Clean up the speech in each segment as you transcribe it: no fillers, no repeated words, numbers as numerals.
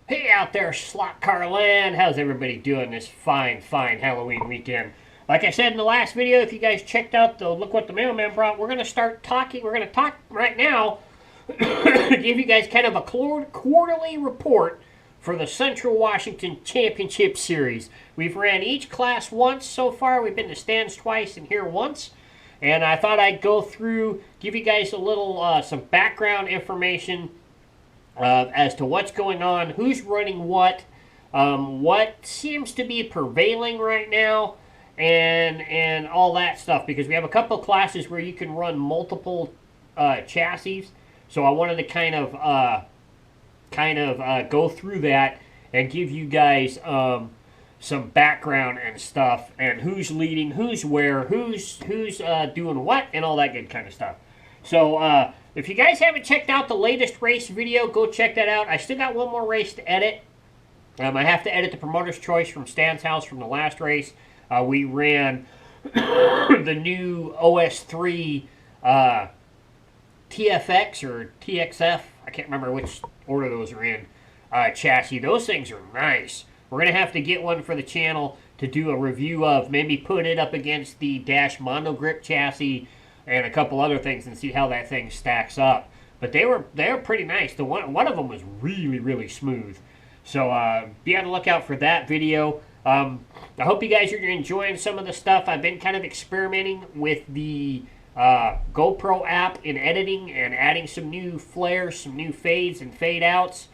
Hey out there, slot car land. How's everybody doing this fine Halloween weekend? Like I said in the last video, if you guys checked out the Look What the Mailman Brought, we're going to start talking. We're going to talk right now to give you guys kind of a quarterly report for the Central Washington Championship Series. We've ran each class once so far. We've been to stands twice and here once. And I thought I'd go through, give you guys a little, some background information as to what's going on, who's running what seems to be prevailing right now, and all that stuff. Because we have a couple of classes where you can run multiple chassis, so I wanted to kind of go through that and give you guys some background and stuff, and who's leading, who's where, who's doing what, and all that good kind of stuff. So if you guys haven't checked out the latest race video, go check that out. I still got one more race to edit. I have to edit the promoter's choice from Stan's house from the last race. We ran the new OS3 TFX or TXF. I can't remember which order those are in. Chassis. Those things are nice. We're going to have to get one for the channel to do a review of, maybe put it up against the Dash Mono Grip chassis and a couple other things and see how that thing stacks up. But they were pretty nice. The one of them was really smooth. So be on the lookout for that video. I hope you guys are enjoying some of the stuff. I've been kind of experimenting with the GoPro app in editing and adding some new flares, some new fades and fade outs,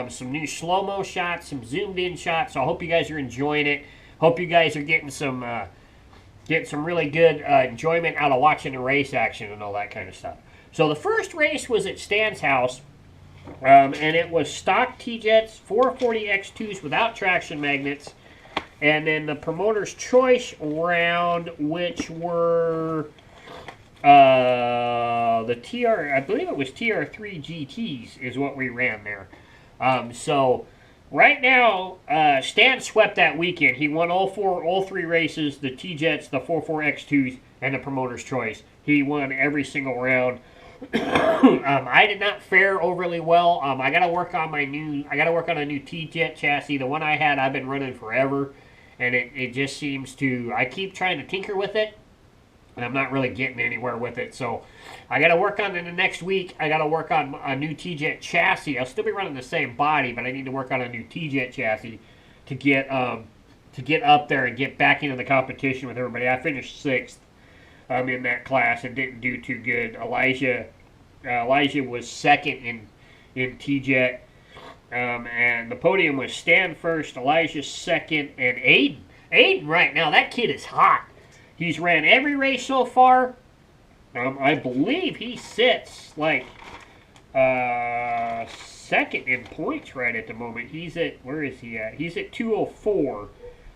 some new slow-mo shots, some zoomed in shots. So I hope you guys are enjoying it. Hope you guys are getting some really good enjoyment out of watching the race action and all that kind of stuff. So the first race was at Stan's house, and it was stock T-Jets 440 X2s without traction magnets, and then the promoter's choice round, which were the I believe it was TR3 GTs is what we ran there. So right now, Stan swept that weekend. He won all three races, the T-Jets, the 4.4 X2s, and the promoter's choice. He won every single round. I did not fare overly well. I got to work on a new T-Jet chassis. The one I had, I've been running forever, and it just seems to, I keep trying to tinker with it, and I'm not really getting anywhere with it. So I got to work on in the next week. I got to work on a new T-Jet chassis. I'll still be running the same body, but I need to work on a new T-Jet chassis to get up there and get back into the competition with everybody. I finished 6th in that class and didn't do too good. Elijah was 2nd in T-Jet, and the podium was Stan 1st, Elijah 2nd, and Aiden right now, that kid is hot. He's ran every race so far. I believe he sits like 2nd in points right at the moment. He's at, where is he at? He's at 204.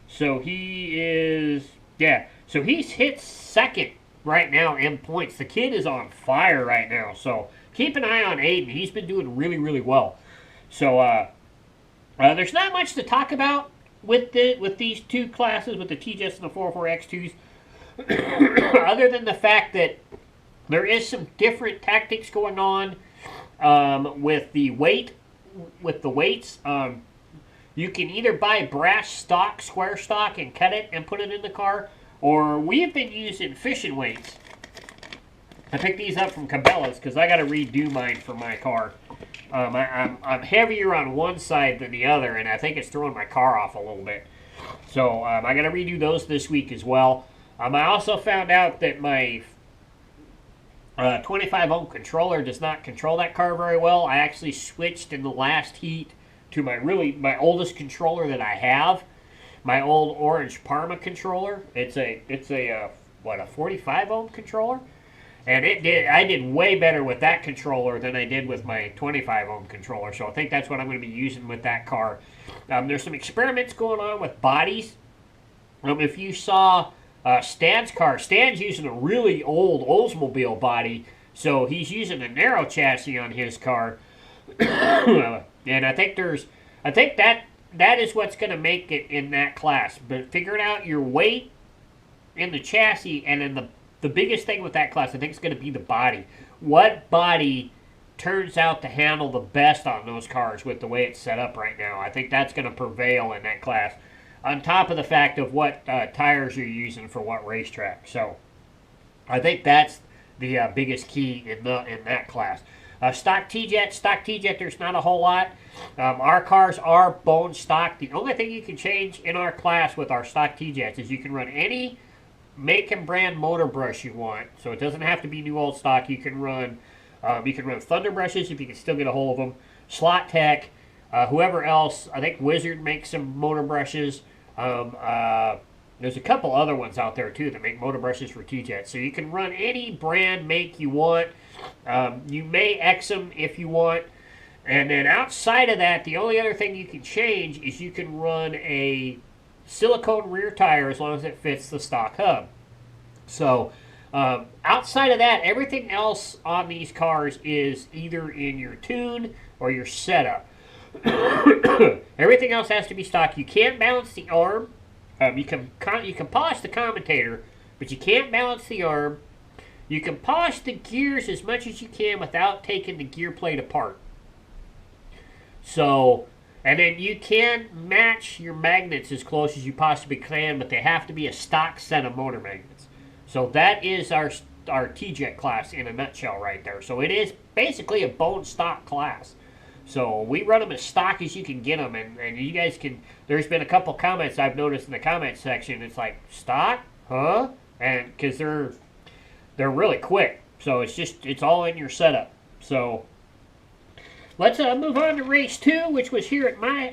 So he is, yeah. So he's hit 2nd right now in points. The kid is on fire right now. So keep an eye on Aiden. He's been doing really well. So there's not much to talk about with these two classes, with the T-Jets and the 4.4 X2s. Other than the fact that there is some different tactics going on with the weights. You can either buy brass stock, square stock, and cut it and put it in the car, or we've been using fishing weights. I picked these up from Cabela's because I got to redo mine for my car. I'm heavier on one side than the other, and I think it's throwing my car off a little bit. So I got to redo those this week as well. I also found out that my 25 ohm controller does not control that car very well. I actually switched in the last heat to my oldest controller that I have, my old orange Parma controller. It's a 45 ohm controller, and I did way better with that controller than I did with my 25 ohm controller. So I think that's what I'm going to be using with that car. There's some experiments going on with bodies. If you saw Stan's car, Stan's using a really old Oldsmobile body, so he's using a narrow chassis on his car. And I think that is what's going to make it in that class. But figuring out your weight in the chassis, and then the biggest thing with that class, I think, is going to be the body. What body turns out to handle the best on those cars with the way it's set up right now. I think that's going to prevail in that class, on top of the fact of what tires you're using for what racetrack. So I think that's the biggest key in that class. Stock T-Jet, there's not a whole lot. Our cars are bone stock. The only thing you can change in our class with our stock T-Jets is you can run any make and brand motor brush you want. So it doesn't have to be new old stock. You can run Thunder brushes if you can still get a hold of them. Slot Tech, whoever else. I think Wizard makes some motor brushes. There's a couple other ones out there too that make motor brushes for T-Jets. So you can run any brand make you want. You may X them if you want. And then outside of that, the only other thing you can change is you can run a silicone rear tire as long as it fits the stock hub. So outside of that, everything else on these cars is either in your tune or your setup. Everything else has to be stock. You can't balance the arm. You can polish the commutator, but you can't balance the arm. You can polish the gears as much as you can without taking the gear plate apart. So, and then you can match your magnets as close as you possibly can, but they have to be a stock set of motor magnets. So that is our T-Jet class in a nutshell right there. So it is basically a bone stock class. So we run them as stock as you can get them, and you guys can. There's been a couple comments I've noticed in the comment section. It's like, stock, huh? And because they're really quick, so it's all in your setup. So let's move on to race 2, which was here at my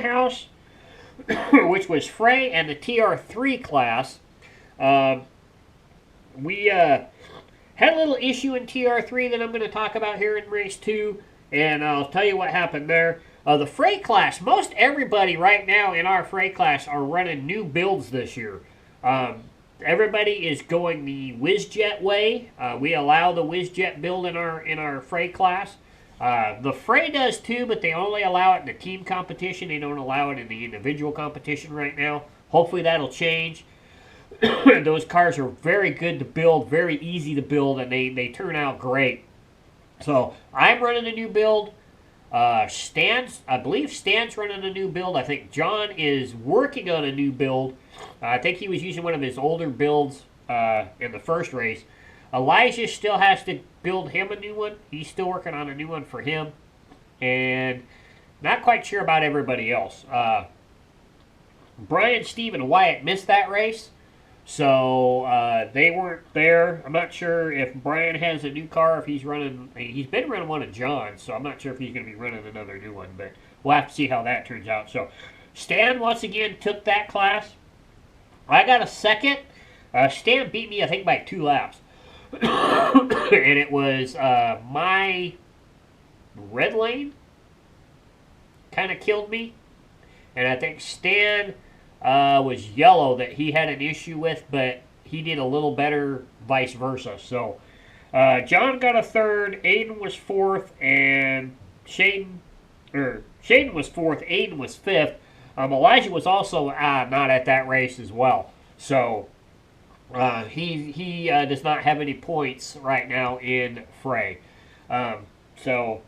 house, which was Frey and the TR3 class. We had a little issue in TR3 that I'm going to talk about here in race 2, and I'll tell you what happened there. The Frey class, most everybody right now in our Frey class are running new builds this year. Everybody is going the WizJet way. We allow the WizJet build in our Frey class. The Frey does too, but they only allow it in the team competition. They don't allow it in the individual competition right now. Hopefully that'll change. Those cars are very good to build, very easy to build, and they turn out great. So I'm running a new build. I believe Stan's running a new build. I think John is working on a new build. I think he was using one of his older builds in the first race. Elijah still has to build him a new one. He's still working on a new one for him. And not quite sure about everybody else. Brian, Steve, and Wyatt missed that race. So they weren't there. I'm not sure if Brian has a new car, if he's running. He's been running one of John's, so I'm not sure if he's going to be running another new one. But we'll have to see how that turns out. So Stan, once again, took that class. I got a second. Stan beat me, I think, by 2 laps. And it was my red lane kind of killed me. And I think Stan was yellow that he had an issue with, but he did a little better vice versa. So John got a third, Aiden was fourth, and Shaden was fourth, Aiden was fifth. Elijah was also not at that race as well. So he does not have any points right now in Frey. So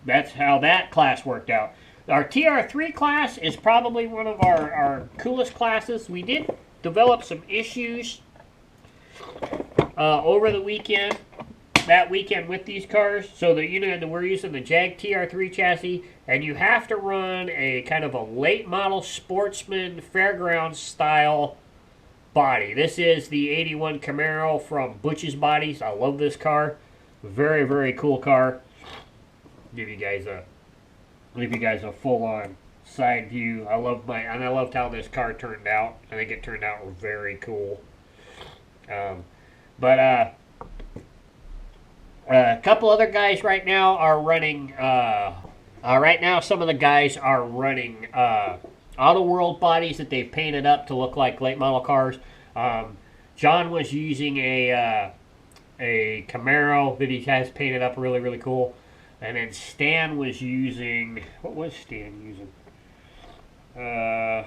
that's how that class worked out. Our TR3 class is probably one of our coolest classes. We did develop some issues over the weekend, with these cars. So that we're using the Jag TR3 chassis, and you have to run a kind of a late model sportsman fairground style body. This is the 81 Camaro from Butch's Bodies. I love this car. Very, very cool car. Give you guys a full-on side view. I loved how this car turned out. I think it turned out very cool. But a couple other guys right now are running. Right now, some of the guys are running Auto World bodies that they've painted up to look like late model cars. John was using a Camaro that he has painted up really, really cool. And then Stan was using... What was Stan using? Let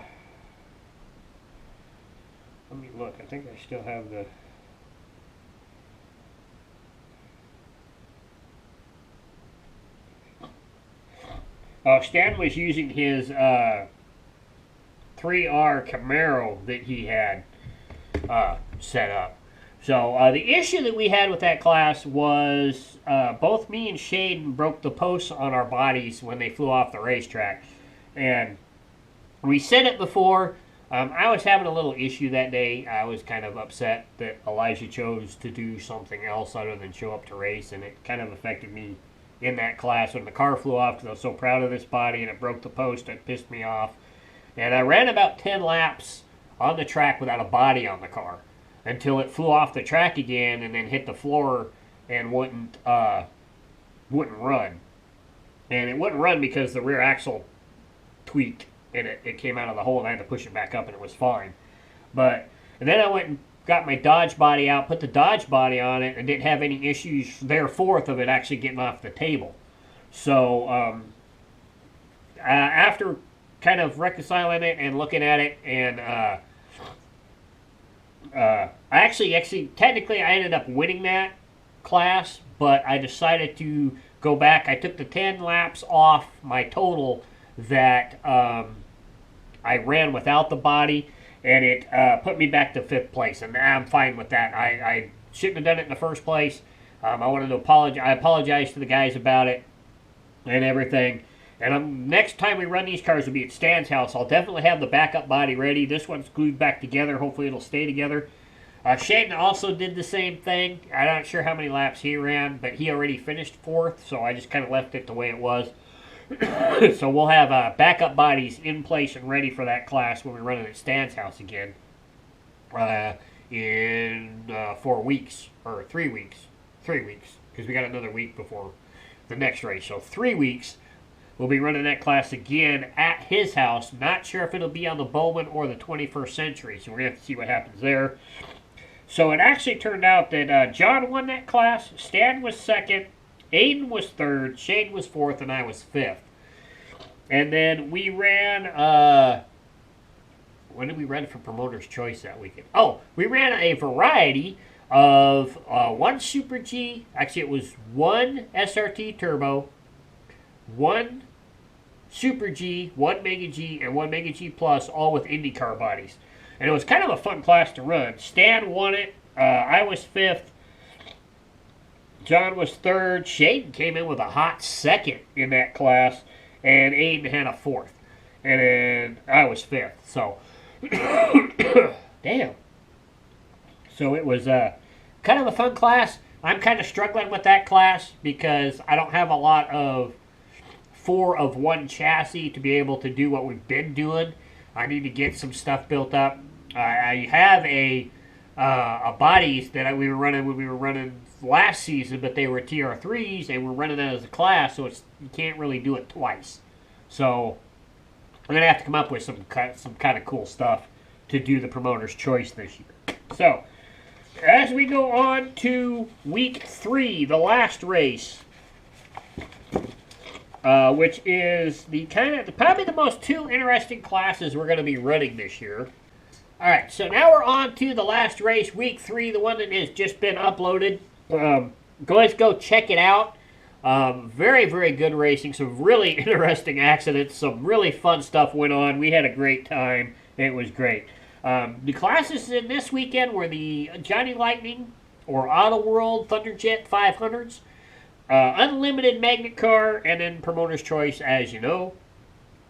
me look. I think I still have the... Stan was using his 3R Camaro that he had set up. So the issue that we had with that class was both me and Shaden broke the posts on our bodies when they flew off the racetrack. And we said it before, I was having a little issue that day. I was kind of upset that Elijah chose to do something else other than show up to race, and it kind of affected me in that class when the car flew off because I was so proud of this body and it broke the post. It pissed me off. And I ran about 10 laps on the track without a body on the car until it flew off the track again and then hit the floor and wouldn't run. And it wouldn't run because the rear axle tweaked and it came out of the hole and I had to push it back up and it was fine. And then I went and got my Dodge body out, put the Dodge body on it, and didn't have any issues thereforth of it actually getting off the table. So after kind of reconciling it and looking at it, and technically I ended up winning that class, but I decided to go back. I took the 10 laps off my total that I ran without the body, and it put me back to 5th place, and I'm fine with that. I shouldn't have done it in the first place. I wanted to apologize. I apologized to the guys about it and everything. And next time we run these cars will be at Stan's house. I'll definitely have the backup body ready. This one's glued back together. Hopefully it'll stay together. Shaden also did the same thing. I'm not sure how many laps he ran, but he already finished 4th, so I just kind of left it the way it was. So we'll have backup bodies in place and ready for that class when we run it at Stan's house again in 4 weeks, or 3 weeks. 3 weeks, because we got another week before the next race. So 3 weeks, we'll be running that class again at his house. Not sure if it'll be on the Bowman or the 21st Century, so we're going to have to see what happens there. So it actually turned out that John won that class, Stan was 2nd, Aiden was 3rd, Shane was 4th, and I was 5th. And then we ran, when did we run for Promoter's Choice that weekend? Oh, we ran a variety of 1 Super G, actually it was 1 SRT Turbo, 1 Super G, 1 Mega G, and 1 Mega G Plus, all with IndyCar bodies. And it was kind of a fun class to run. Stan won it, I was 5th, John was 3rd. Shaden came in with a hot 2nd in that class, and Aiden had a 4th. And then I was 5th. So, damn. So it was kind of a fun class. I'm kind of struggling with that class because I don't have a lot of 4 of 1 chassis to be able to do what we've been doing. I need to get some stuff built up. I have a bodies that we were running when we were running last season, but they were TR3s and we're running that as a class, so you can't really do it twice. So I'm gonna have to come up with some kind of cool stuff to do the Promoter's Choice this year. So as we go on to week 3, the last race, which is probably the most 2 interesting classes we're going to be running this year. All right, so now we're on to the last race, week 3, the one that has just been uploaded. Let's go check it out. Very, very good racing. Some really interesting accidents. Some really fun stuff went on. We had a great time. It was great. The classes in this weekend were the Johnny Lightning or Auto World Thunderjet 500s, Unlimited Magnet Car, and then Promoter's Choice, as you know.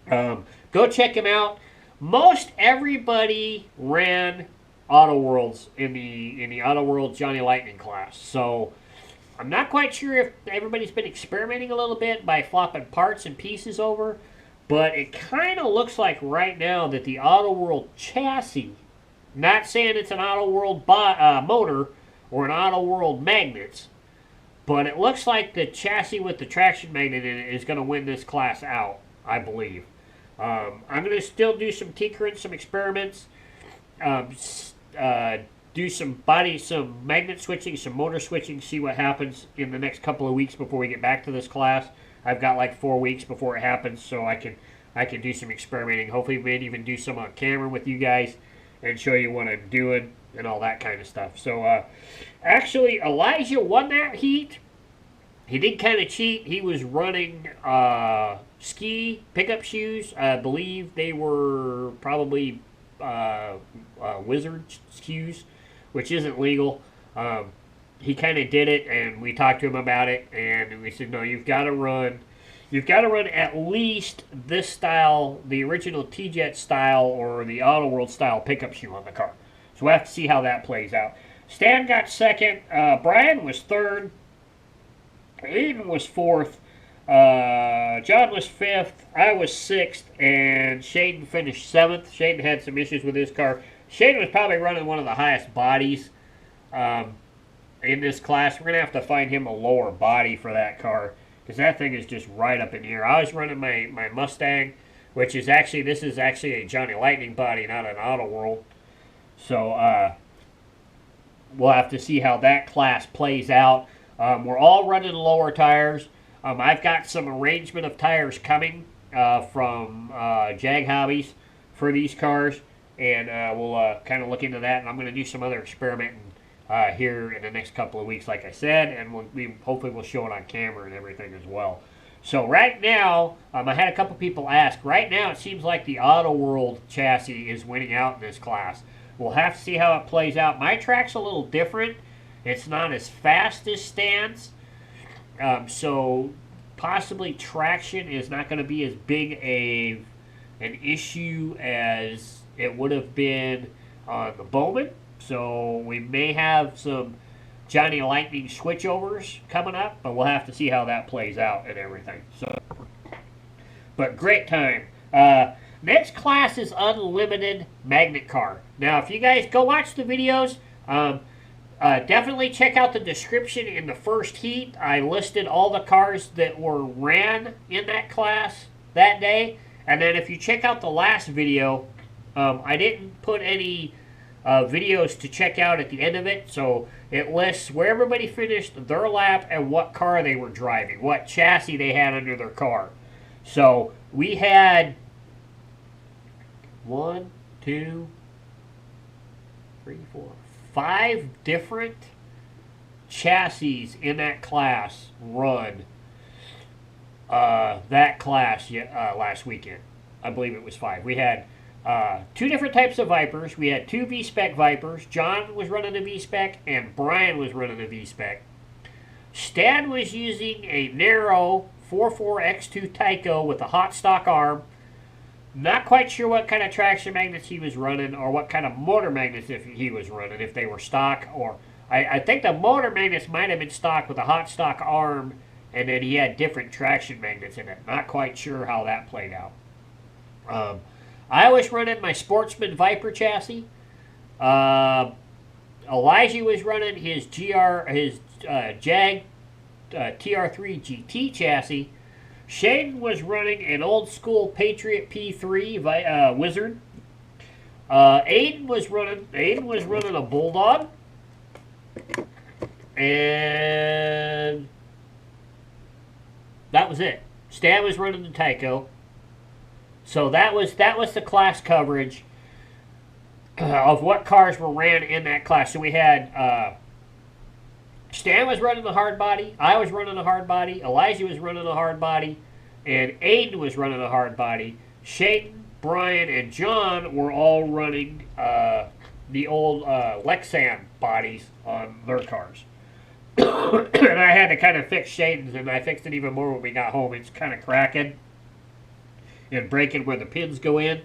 Go check them out. Most everybody ran Auto Worlds in the Auto World Johnny Lightning class. So I'm not quite sure if everybody's been experimenting a little bit by flopping parts and pieces over, but it kind of looks like right now that the Auto World chassis, not saying it's an Auto World motor or an Auto World magnets, but it looks like the chassis with the traction magnet in it is going to win this class out, I believe. I'm going to still do some tinkering, some experiments, do some magnet switching, some motor switching, see what happens in the next couple of weeks before we get back to this class. I've got like 4 weeks before it happens, so I can do some experimenting. Hopefully, maybe even do some on camera with you guys and show you what I'm doing and all that kind of stuff. So, actually, Elijah won that heat. He did kind of cheat. He was running ski pickup shoes. I believe they were probably Wizard shoes, which isn't legal. He kind of did it, and we talked to him about it, and we said, no, you've got to run. You've got to run at least this style, the original T-Jet style or the Auto World style pickup shoe on the car. So we'll have to see how that plays out. Stan got second. Brian was third. Aiden was fourth. John was fifth. I was sixth. And Shaden finished seventh. Shaden had some issues with his car. Shaden was probably running one of the highest bodies in this class. We're going to have to find him a lower body for that car, because that thing is just right up in here. I was running my Mustang, which is actually, this is actually a Johnny Lightning body, not an Auto World. So we'll have to see how that class plays out. We're all running lower tires. I've got some arrangement of tires coming from Jag Hobbies for these cars, and we'll kind of look into that, and I'm going to do some other experimenting here in the next couple of weeks, like I said, and hopefully we'll show it on camera and everything as well. So right now, I had a couple people ask. Right now, it seems like the Auto World chassis is winning out in this class. We'll have to see how it plays out. My track's a little different. It's not as fast as Stan's, so possibly traction is not going to be as big an issue as it would have been on the Bowman. So we may have some Johnny Lightning switchovers coming up, but we'll have to see how that plays out and everything. So, but great time. Next class is Unlimited Magnet Car. Now, if you guys go watch the videos, definitely check out the description in the first heat. I listed all the cars that were ran in that class that day. And then if you check out the last video, I didn't put any videos to check out at the end of it. So it lists where everybody finished their lap and what car they were driving, what chassis they had under their car. So we had 1, 2, 3, 4, 5 different chassis in that class run that class last weekend. I believe it was 5. We had 2 different types of Vipers. We had 2 V-Spec Vipers. John was running a V-Spec, and Brian was running a V-Spec. Stan was using a narrow 44X2 Tyco with a hot stock arm. Not quite sure what kind of traction magnets he was running or what kind of motor magnets he was running, if they were stock or... I think the motor magnets might have been stock with a hot stock arm, and then he had different traction magnets in it. Not quite sure how that played out. I was running my Sportsman Viper chassis. Elijah was running his Jag TR3 GT chassis. Shaden was running an old school Patriot P3 Wizard. Aiden was running a Bulldog, and that was it. Stan was running the Tyco. So that was the class coverage of what cars were ran in that class. So we had Stan was running the hard body, I was running a hard body, Elijah was running a hard body, and Aiden was running a hard body. Shaden, Brian, and John were all running the old Lexan bodies on their cars. And I had to kind of fix Shaden's, and I fixed it even more when we got home. It's kind of cracking and breaking where the pins go in.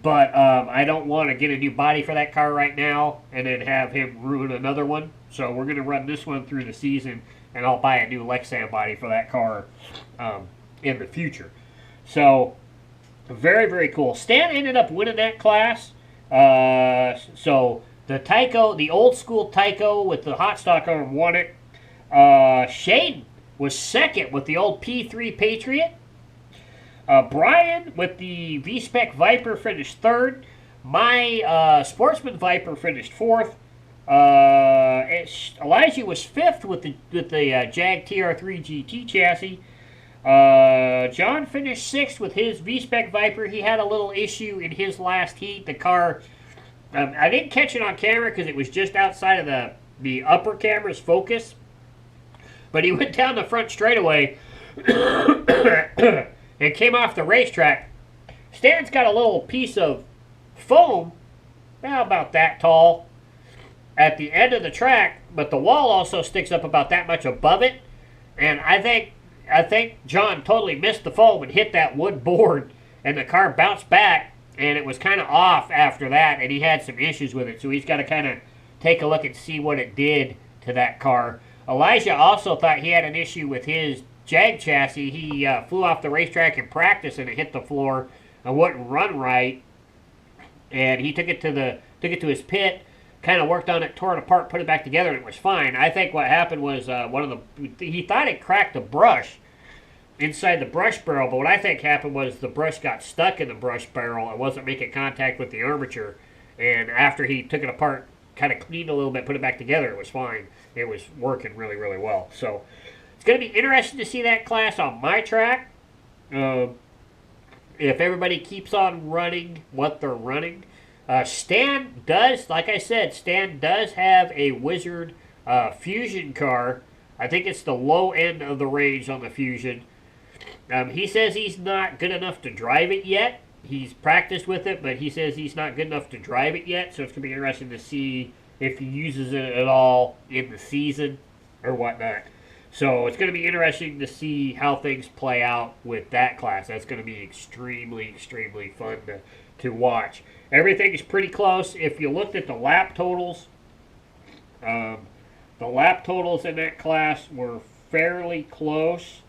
But I don't want to get a new body for that car right now and then have him ruin another one. So we're going to run this one through the season, and I'll buy a new Lexan body for that car in the future. So very, very cool. Stan ended up winning that class. So the Tyco, the old school Tyco with the hot stock arm, won it. Shaden was second with the old P3 Patriot. Brian with the V-Spec Viper finished third. My Sportsman Viper finished fourth. Elijah was fifth with the Jag TR3 GT chassis. John finished sixth with his V-Spec Viper. He had a little issue in his last heat. The car, I didn't catch it on camera because it was just outside of the upper camera's focus. But he went down the front straightaway and came off the racetrack. Stan's got a little piece of foam, about that tall, at the end of the track, but the wall also sticks up about that much above it. And I think John totally missed the foam and hit that wood board, and the car bounced back, and it was kind of off after that, and he had some issues with it. So he's got to kind of take a look and see what it did to that car. Elijah also thought he had an issue with his Jag chassis. He flew off the racetrack in practice, and it hit the floor and wouldn't run right. And he took it to his pit, kind of worked on it, tore it apart, put it back together, and it was fine. I think what happened was he thought it cracked a brush inside the brush barrel, but what I think happened was the brush got stuck in the brush barrel and wasn't making contact with the armature. And after he took it apart, kind of cleaned a little bit, put it back together, it was fine. It was working really, really well. So it's going to be interesting to see that class on my track. If everybody keeps on running what they're running. Stan does, like I said, Stan does have a Wizard Fusion car. I think it's the low end of the range on the Fusion. He says he's not good enough to drive it yet. He's practiced with it, but he says he's not good enough to drive it yet. So it's going to be interesting to see if he uses it at all in the season or whatnot. So it's going to be interesting to see how things play out with that class. That's going to be extremely, extremely fun to watch. Everything is pretty close. If you looked at the lap totals, in that class were fairly close.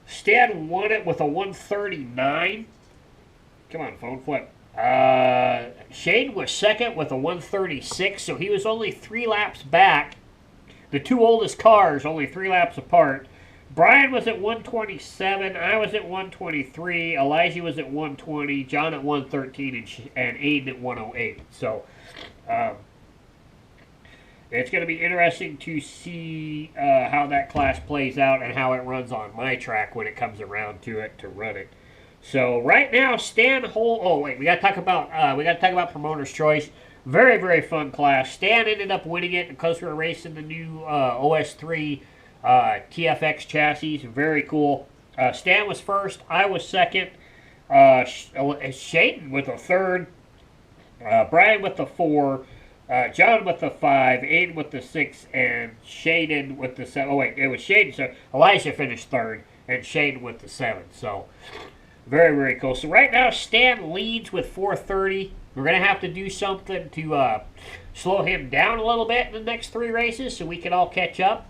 Stan won it with a 139. Come on, phone flip. Shane was second with a 136, so he was only 3 laps back. The two oldest cars only 3 laps apart. Brian was at 127, I was at 123, Elijah was at 120, John at 113, and Aiden at 108. So it's going to be interesting to see how that class plays out and how it runs on my track when it comes around to it to run it. So right now, Stan Hole. Oh wait, we got to talk about Promoter's Choice. Very, very fun class. Stan ended up winning it because we were racing the new OS3 TFX chassis. Very cool. Stan was first. I was second. Shaden with a third. Brian with the 4. John with the 5. Aiden with the 6. And Shaden with the 7. Oh wait, it was Shaden. So Elijah finished third. And Shaden with the 7. So very, very cool. So right now, Stan leads with 430. We're going to have to do something to slow him down a little bit in the next 3 races so we can all catch up.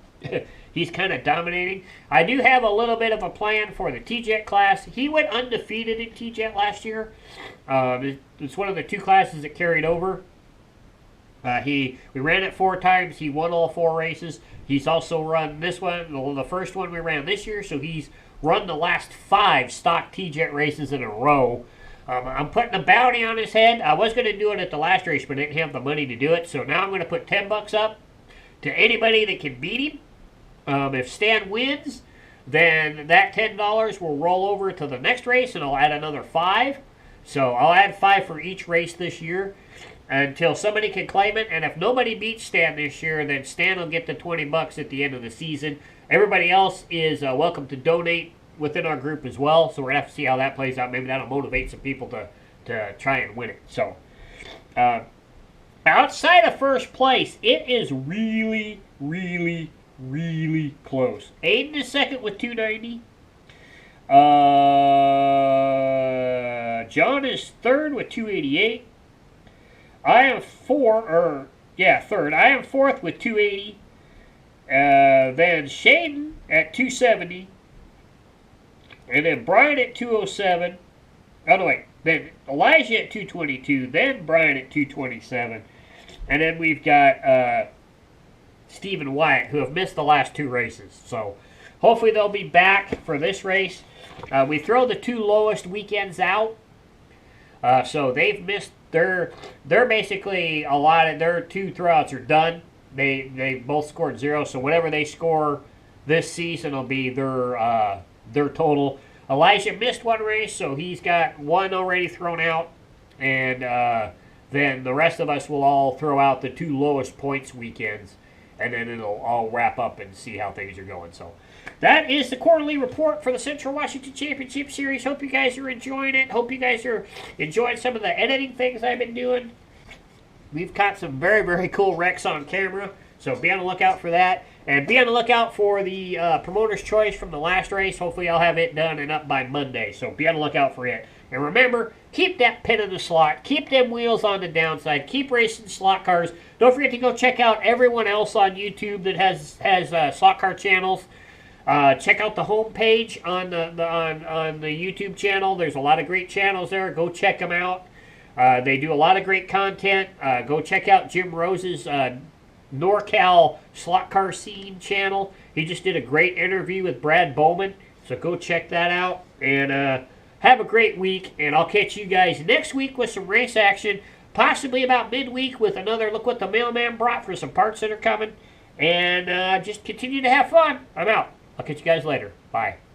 He's kind of dominating. I do have a little bit of a plan for the T-Jet class. He went undefeated in T-Jet last year. It's one of the 2 classes that carried over. We ran it 4 times. He won all 4 races. He's also run this one, the first one we ran this year, so he's run the last 5 stock T-Jet races in a row. I'm putting a bounty on his head. I was going to do it at the last race, but I didn't have the money to do it. So now I'm going to put $10 up to anybody that can beat him. If Stan wins, then that $10 will roll over to the next race, and I'll add another 5. So I'll add 5 for each race this year until somebody can claim it. And if nobody beats Stan this year, then Stan will get the $20 at the end of the season. Everybody else is welcome to donate within our group as well. So we're going to have to see how that plays out. Maybe that'll motivate some people to try and win it. So outside of first place, it is really, really, really close. Aiden is second with 290. John is third with 288. I am third. I am fourth with 280. Then Shaden at 270. And then Brian at 207. Oh, no, wait. Then Elijah at 222. Then Brian at 227. And then we've got Steve and Wyatt, who have missed the last 2 races. So hopefully they'll be back for this race. We throw the 2 lowest weekends out. So they've missed they're basically allotted. Their 2 throwouts are done. They both scored 0. So whatever they score this season will be their total. Elijah missed 1 race, so he's got 1 already thrown out. And then the rest of us will all throw out the 2 lowest points weekends, and then it'll all wrap up and see how things are going. So that is the quarterly report for the Central Washington Championship Series. Hope you guys are enjoying it. Hope you guys are enjoying some of the editing things I've been doing. We've caught some very, very cool wrecks on camera, so be on the lookout for that. And be on the lookout for the Promoter's Choice from the last race. Hopefully I'll have it done and up by Monday, so be on the lookout for it. And remember, keep that pin in the slot. Keep them wheels on the downside. Keep racing slot cars. Don't forget to go check out everyone else on YouTube that has slot car channels. Check out the homepage on the YouTube channel. There's a lot of great channels there. Go check them out. They do a lot of great content. Go check out Jim Rose's NorCal Slot Car Scene channel. He just did a great interview with Brad Bowman. So go check that out. And have a great week. And I'll catch you guys next week with some race action. Possibly about midweek with another look what the mailman brought for some parts that are coming. And just continue to have fun. I'm out. I'll catch you guys later. Bye.